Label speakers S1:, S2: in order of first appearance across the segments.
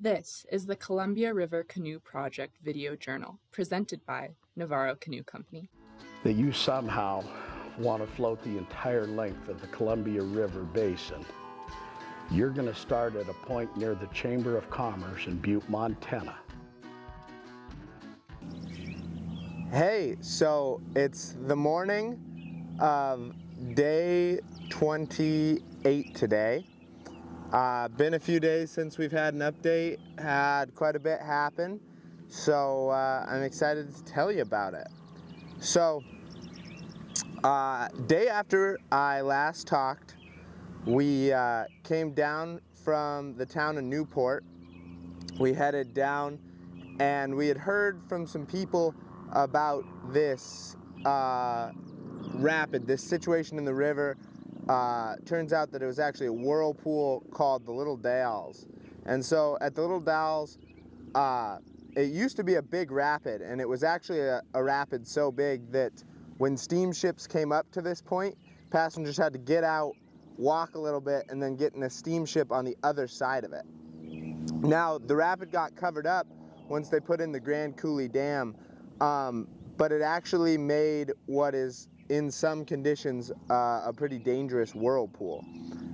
S1: This is the Columbia River Canoe Project video journal presented by Navarro Canoe Company.
S2: That you somehow want to float the entire length of the Columbia River Basin. You're going to start at a point near the Chamber of Commerce in Butte, Montana.
S3: Hey, so it's the morning of day 28 today. Been a few days since we've had an update, had quite a bit happen, so I'm excited to tell you about it. So, day after I last talked, we came down from the town of Newport. We headed down and we had heard from some people about this rapid, this situation in the river. Turns out that it was actually a whirlpool called the Little Dalles. And so at the Little Dalles, it used to be a big rapid, and it was actually a rapid so big that when steamships came up to this point, passengers had to get out, walk a little bit, and then get in a steamship on the other side of it. Now, the rapid got covered up once they put in the Grand Coulee Dam, but it actually made what is in some conditions a pretty dangerous whirlpool.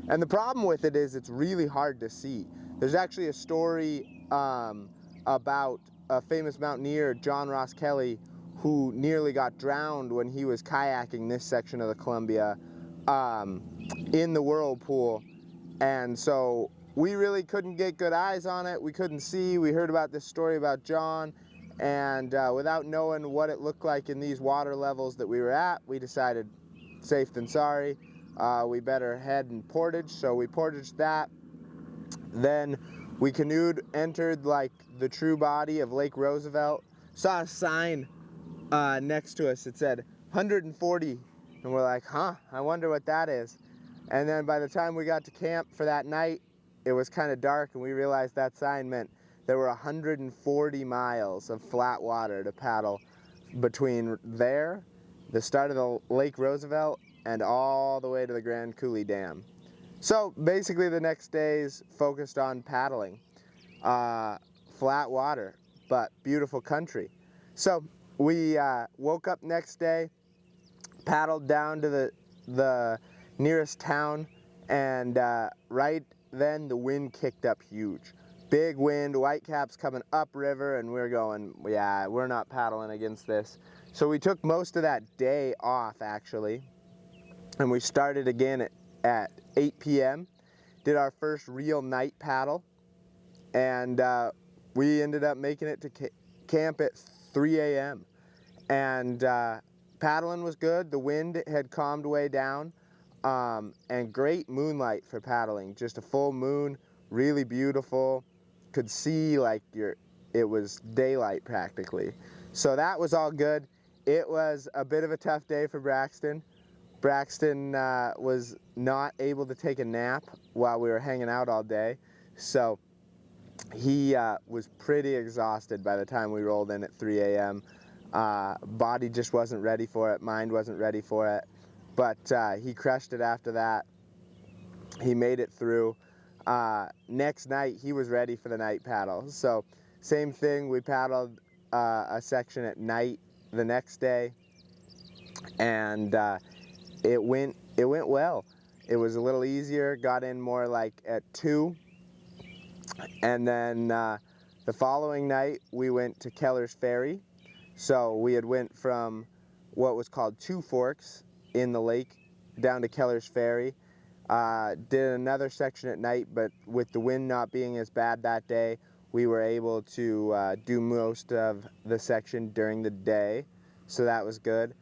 S3: And the problem with it is it's really hard to see. There's actually a story about a famous mountaineer, John Ross Kelly, who nearly got drowned when he was kayaking this section of the Columbia in the whirlpool. And so we really couldn't get good eyes on it. We couldn't see. We heard about this story about John, and without knowing what it looked like in these water levels that we were at, we decided, safe than sorry, we better head and portage. So we portaged that. Then we canoed, entered like the true body of Lake Roosevelt, saw a sign next to us. It said 140, and we're like, huh, I wonder what that is. And then by the time we got to camp for that night, it was kind of dark, and we realized that sign meant there were 140 miles of flat water to paddle between there, the start of the Lake Roosevelt, and all the way to the Grand Coulee Dam. So basically the next days focused on paddling. Flat water, but beautiful country. So we woke up next day, paddled down to the nearest town, and right then the wind kicked up huge. Big wind, whitecaps coming upriver, and we're going, yeah, we're not paddling against this. So we took most of that day off, actually, and we started again at 8 p.m., did our first real night paddle, and we ended up making it to camp at 3 a.m. And paddling was good. The wind had calmed way down, and great moonlight for paddling. Just a full moon, really beautiful. Could see like it was daylight practically. So that was all good. It was a bit of a tough day for Braxton. Braxton was not able to take a nap while we were hanging out all day. So he was pretty exhausted by the time we rolled in at 3 a.m. Body just wasn't ready for it. Mind wasn't ready for it. But he crushed it after that. He made it through. Next night, he was ready for the night paddle. So same thing, we paddled a section at night the next day, and it went well. It was a little easier, got in more like at 2, and then the following night we went to Keller's Ferry. So we had went from what was called Two Forks in the lake down to Keller's Ferry. Did another section at night, but with the wind not being as bad that day, we were able to do most of the section during the day, so that was good.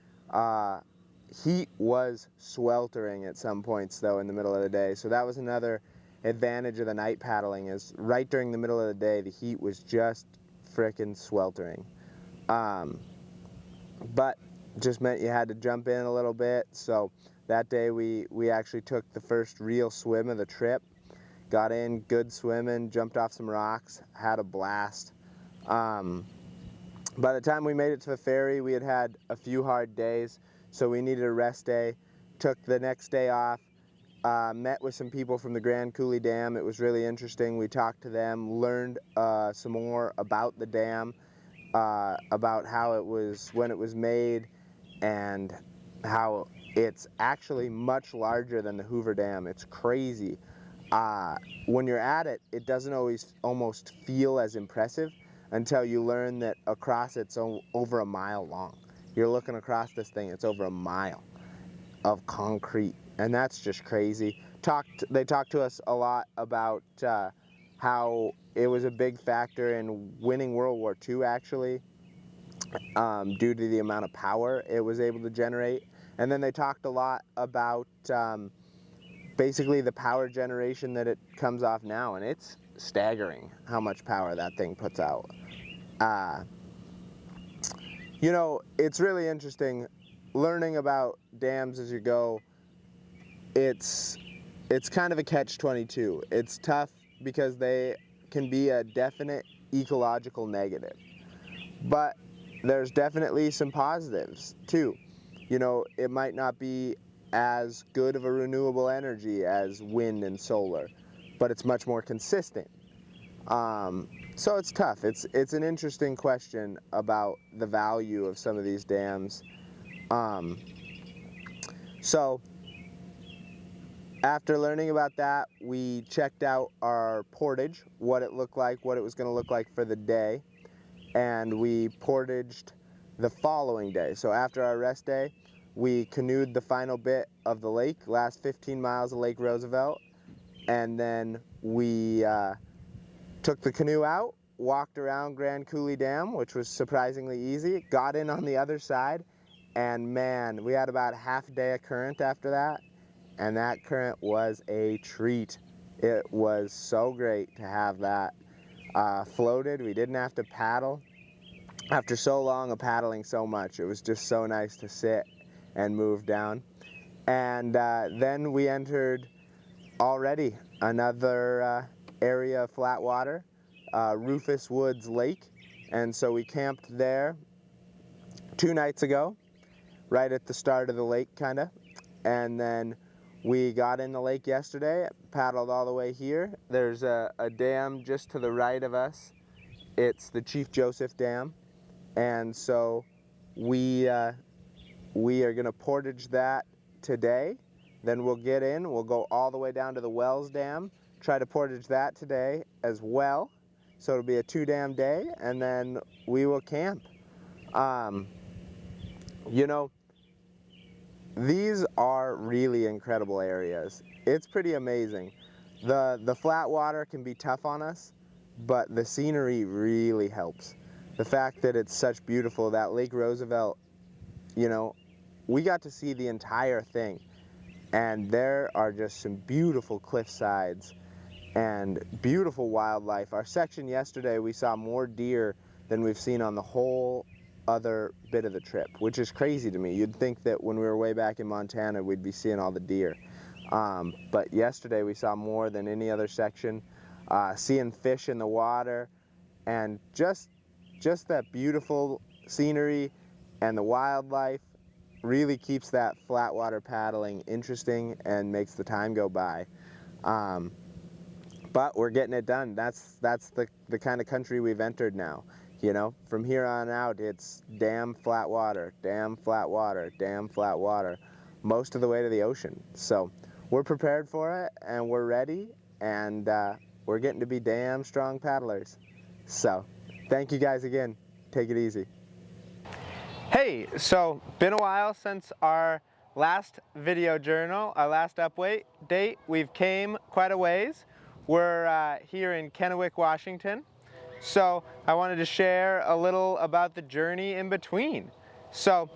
S3: Heat was sweltering at some points though in the middle of the day, so that was another advantage of the night paddling, is right during the middle of the day the heat was just frickin' sweltering. But just meant you had to jump in a little bit. So that day we actually took the first real swim of the trip. Got in, good swimming, jumped off some rocks, had a blast. By the time we made it to the ferry, we had had a few hard days, so we needed a rest day. Took the next day off, met with some people from the Grand Coulee Dam. It was really interesting. We talked to them, learned some more about the dam, about how it was, when it was made, and how it's actually much larger than the Hoover Dam. It's crazy. When you're at it, it doesn't always almost feel as impressive until you learn that across it's over a mile long. You're looking across this thing, it's over a mile of concrete, and that's just crazy. They talked to us a lot about how it was a big factor in winning World War II, actually, due to the amount of power it was able to generate. And then they talked a lot about basically the power generation that it comes off now, and it's staggering how much power that thing puts out. You know, it's really interesting learning about dams as you go. It's kind of a catch-22. It's tough because they can be a definite ecological negative, but there's definitely some positives too. You know, it might not be as good of a renewable energy as wind and solar, but it's much more consistent. So it's tough. It's an interesting question about the value of some of these dams. So after learning about that, we checked out our portage, what it looked like, what it was going to look like for the day, and we portaged the following day. So after our rest day, we canoed the final bit of the lake, last 15 miles of Lake Roosevelt, and then we took the canoe out, walked around Grand Coulee Dam, which was surprisingly easy, got in on the other side, and man, we had about half a day of current after that, and that current was a treat. It was so great to have that floated. We didn't have to paddle. After so long of paddling so much, it was just so nice to sit and move down. And then we entered already another area of flat water, Rufus Woods Lake, and so we camped there 2 nights ago, right at the start of the lake, kind of, and then we got in the lake yesterday, paddled all the way here. There's a dam just to the right of us. It's the Chief Joseph Dam, and so we are going to portage that today. Then we'll get in, we'll go all the way down to the Wells Dam, try to portage that today as well. So it'll be a 2-dam day, and then we will camp. You know, these are really incredible areas. It's pretty amazing. The flat water can be tough on us, but the scenery really helps. The fact that it's such beautiful, that Lake Roosevelt, you know, we got to see the entire thing. And there are just some beautiful cliff sides and beautiful wildlife. Our section yesterday, we saw more deer than we've seen on the whole other bit of the trip, which is crazy to me. You'd think that when we were way back in Montana, we'd be seeing all the deer. But yesterday we saw more than any other section, seeing fish in the water, and just that beautiful scenery and the wildlife really keeps that flat water paddling interesting and makes the time go by. But we're getting it done. That's the kind of country we've entered now. You know, from here on out, it's dam, flat water, dam, flat water, dam, flat water, most of the way to the ocean. So we're prepared for it, and we're ready, and we're getting to be damn strong paddlers. So thank you guys again. Take it easy. Hey, so been a while since our last video journal, our last update. We've came quite a ways. We're here in Kennewick, Washington. So I wanted to share a little about the journey in between. So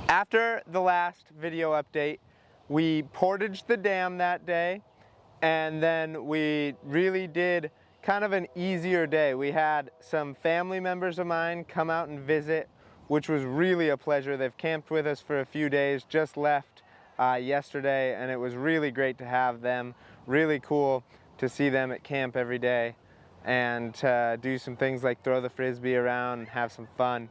S3: after the last video update, we portaged the dam that day, and then we really did kind of an easier day. We had some family members of mine come out and visit, which was really a pleasure. They've camped with us for a few days, just left yesterday, and it was really great to have them. Really cool to see them at camp every day and do some things like throw the frisbee around and have some fun.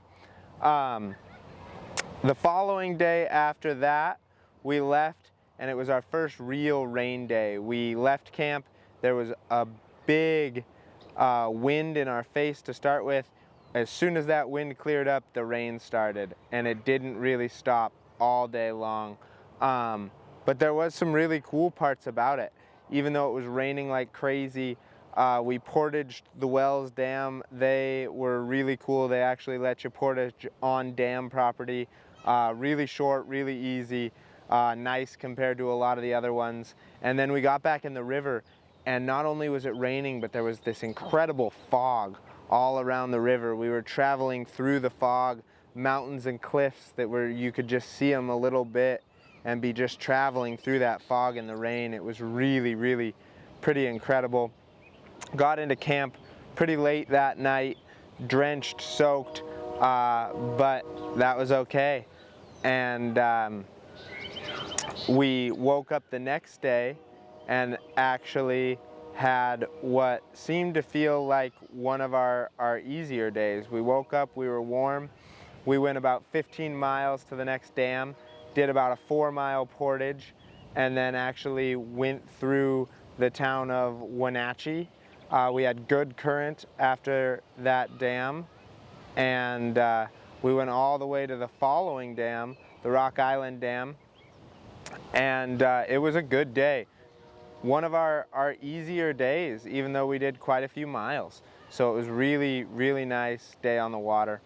S3: The following day after that, we left and it was our first real rain day. We left camp, there was a big wind in our face to start with. As soon as that wind cleared up, the rain started, and it didn't really stop all day long. But there was some really cool parts about it. Even though it was raining like crazy, we portaged the Wells Dam. They were really cool. They actually let you portage on dam property. Really short, really easy, nice compared to a lot of the other ones. And then we got back in the river, and not only was it raining, but there was this incredible fog all around the river. We were traveling through the fog, mountains and cliffs that were, you could just see them a little bit and be just traveling through that fog in the rain. It was really, really pretty incredible. Got into camp pretty late that night, drenched, soaked, but that was okay. And we woke up the next day and actually had what seemed to feel like one of our easier days. We woke up, we were warm, we went about 15 miles to the next dam, did about a 4-mile portage, and then actually went through the town of Wenatchee. We had good current after that dam, and we went all the way to the following dam, the Rock Island Dam, and it was a good day. One of our easier days, even though we did quite a few miles. So it was really, really nice day on the water.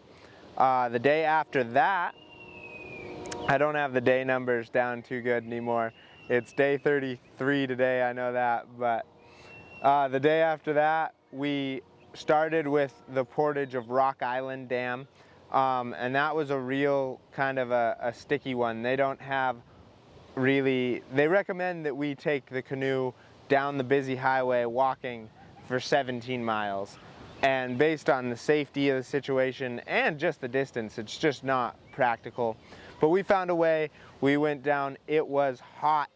S3: The day after that, I don't have the day numbers down too good anymore. It's day 33 today, I know that, but the day after that, we started with the portage of Rock Island Dam, and that was a real kind of a sticky one. They don't have really, they recommend that we take the canoe down the busy highway walking for 17 miles. And based on the safety of the situation and just the distance, it's just not practical. But we found a way, we went down, it was hot,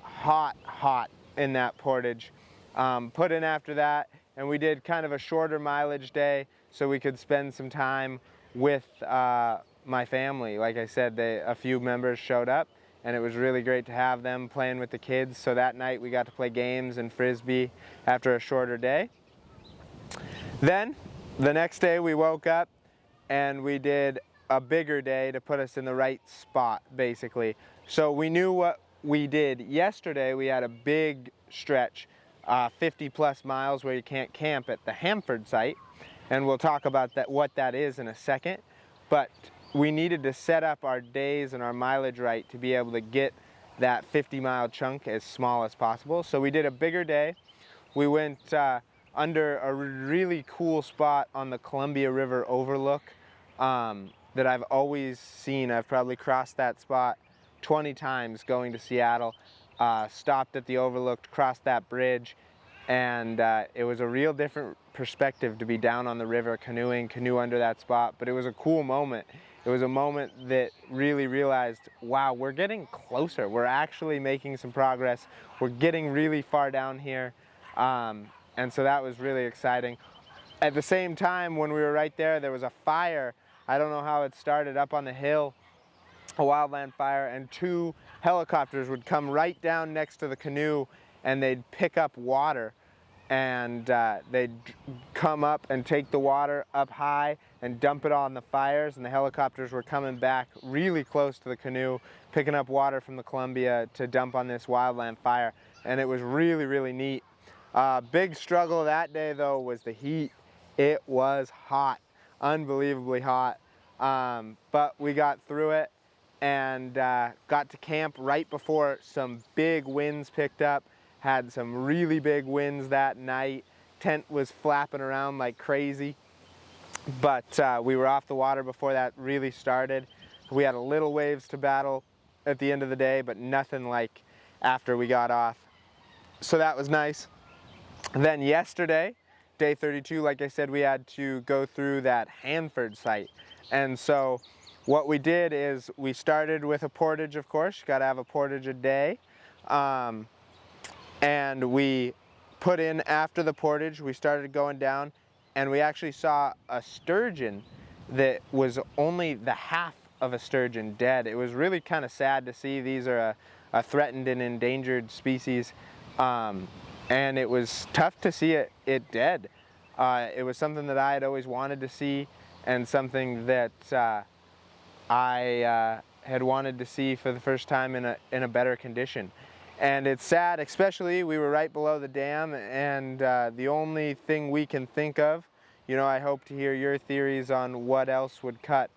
S3: hot, hot in that portage. Put in after that, and we did kind of a shorter mileage day so we could spend some time with my family. Like I said, a few members showed up, and it was really great to have them playing with the kids. So that night we got to play games and frisbee after a shorter day. Then the next day we woke up and we did a bigger day to put us in the right spot, basically. So we knew what we did yesterday. We had a big stretch, 50 plus miles where you can't camp at the Hamford site, and we'll talk about that, what that is in a second. But we needed to set up our days and our mileage right to be able to get that 50-mile chunk as small as possible. So we did a bigger day. We went under a really cool spot on the Columbia River overlook that I've always seen. I've probably crossed that spot 20 times going to Seattle, stopped at the overlook, crossed that bridge, and it was a real different perspective to be down on the river canoe under that spot. But it was a cool moment. It was a moment that really realized, wow, we're getting closer. We're actually making some progress. We're getting really far down here. And so that was really exciting. At the same time, when we were right there, there was a fire. I don't know how it started up on the hill, a wildland fire, and 2 helicopters would come right down next to the canoe and they'd pick up water. And they'd come up and take the water up high and dump it on the fires, and the helicopters were coming back really close to the canoe, picking up water from the Columbia to dump on this wildland fire. And it was really, really neat. Big struggle that day though was the heat. It was hot, unbelievably hot. But we got through it and got to camp right before some big winds picked up. Had some really big winds that night. Tent was flapping around like crazy. But we were off the water before that really started. We had a little waves to battle at the end of the day, but nothing like after we got off. So that was nice. And then yesterday, day 32, like I said, we had to go through that Hanford site. And so what we did is we started with a portage, of course. You gotta have a portage a day. And we put in after the portage, we started going down, and we actually saw a sturgeon that was only the half of a sturgeon dead. It was really kind of sad to see. These are a threatened and endangered species, and it was tough to see it dead. It was something that I had always wanted to see, and something that I had wanted to see for the first time in a better condition. And it's sad, especially we were right below the dam, and the only thing we can think of, you know, I hope to hear your theories on what else would cut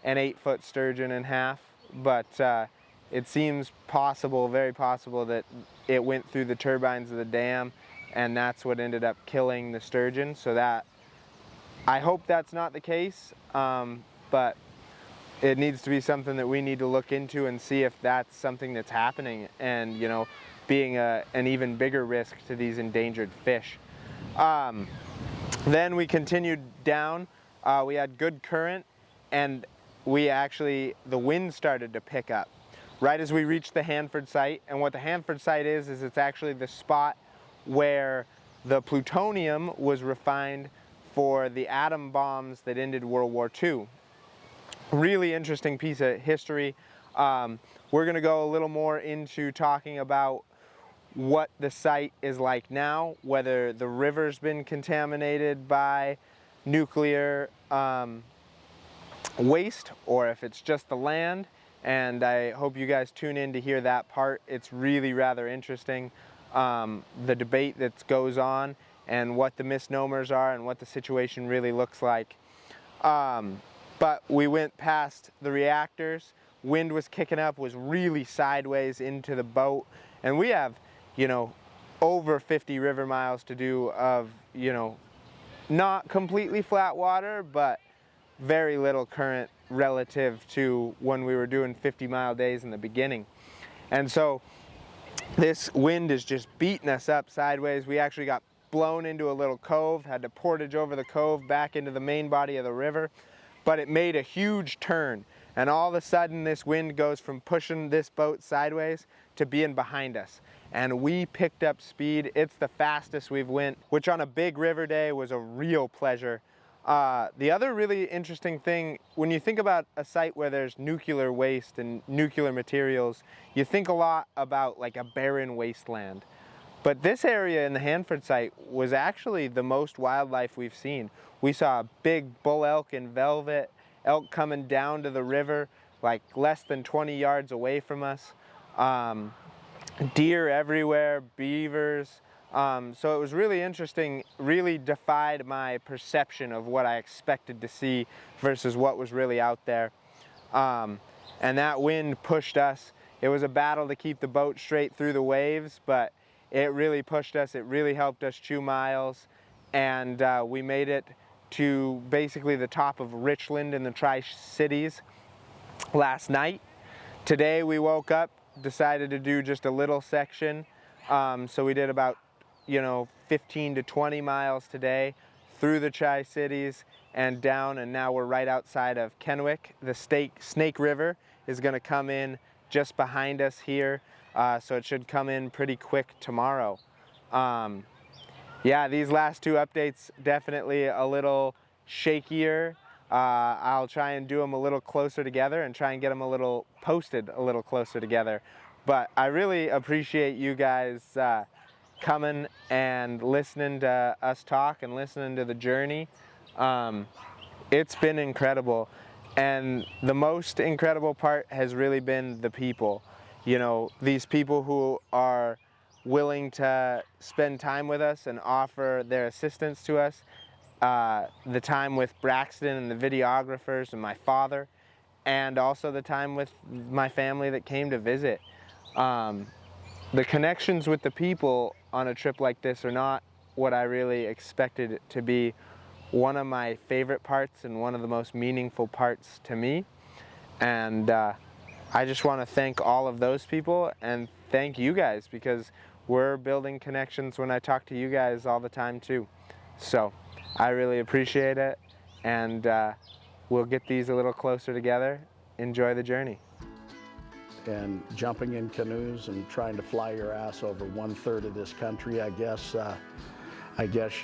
S3: an 8-foot sturgeon in half, but it seems possible, very possible, that it went through the turbines of the dam, and that's what ended up killing the sturgeon. So that, I hope that's not the case, but it needs to be something that we need to look into and see if that's something that's happening, and, you know, being an even bigger risk to these endangered fish. Then we continued down. We had good current, and the wind started to pick up right as we reached the Hanford site. And what the Hanford site is it's actually the spot where the plutonium was refined for the atom bombs that ended World War II. Really interesting piece of history. We're going to go a little more into talking about what the site is like now, whether the river's been contaminated by nuclear waste, or if it's just the land. And I hope you guys tune in to hear that part. It's really rather interesting, the debate that goes on, and what the misnomers are, and what the situation really looks like. But we went past the reactors. Wind was kicking up, was really sideways into the boat. And we have, you know, over 50 river miles to do of, you know, not completely flat water, but very little current relative to when we were doing 50-mile days in the beginning. And so this wind is just beating us up sideways. We actually got blown into a little cove, had to portage over the cove back into the main body of the river. But it made a huge turn, and all of a sudden this wind goes from pushing this boat sideways to being behind us. And we picked up speed. It's the fastest we've went, which on a big river day was a real pleasure. The other really interesting thing, when you think about a site where there's nuclear waste and nuclear materials, you think a lot about like a barren wasteland. But this area in the Hanford site was actually the most wildlife we've seen. We saw a big bull elk in velvet, elk coming down to the river like less than 20 yards away from us, deer everywhere, beavers. So it was really interesting, really defied my perception of what I expected to see versus what was really out there. And that wind pushed us. It was a battle to keep the boat straight through the waves, but it really pushed us. It really helped us chew miles, and we made it to basically the top of Richland in the Tri-Cities last night. Today we woke up, decided to do just a little section, so we did about, you know, 15 to 20 miles today through the Tri-Cities and down, and now we're right outside of Kennewick. The Snake River is going to come in just behind us here, so it should come in pretty quick tomorrow. Yeah, these last two updates definitely a little shakier. I'll try and do them a little closer together and try and get them posted a little closer together. But I really appreciate you guys coming and listening to us talk and listening to the journey. It's been incredible, and the most incredible part has really been the people. You know, these people who are willing to spend time with us and offer their assistance to us. The time with Braxton and the videographers and my father, and also the time with my family that came to visit. The connections with the people on a trip like this are not what I really expected it to be. One of my favorite parts and one of the most meaningful parts to me. And I just want to thank all of those people and thank you guys, because we're building connections when I talk to you guys all the time too. So I really appreciate it, and we'll get these a little closer together. Enjoy the journey.
S2: And jumping in canoes and trying to fly your ass over 1/3 of this country, I guess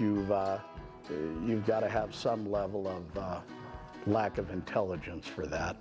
S2: you've got to have some level of lack of intelligence for that.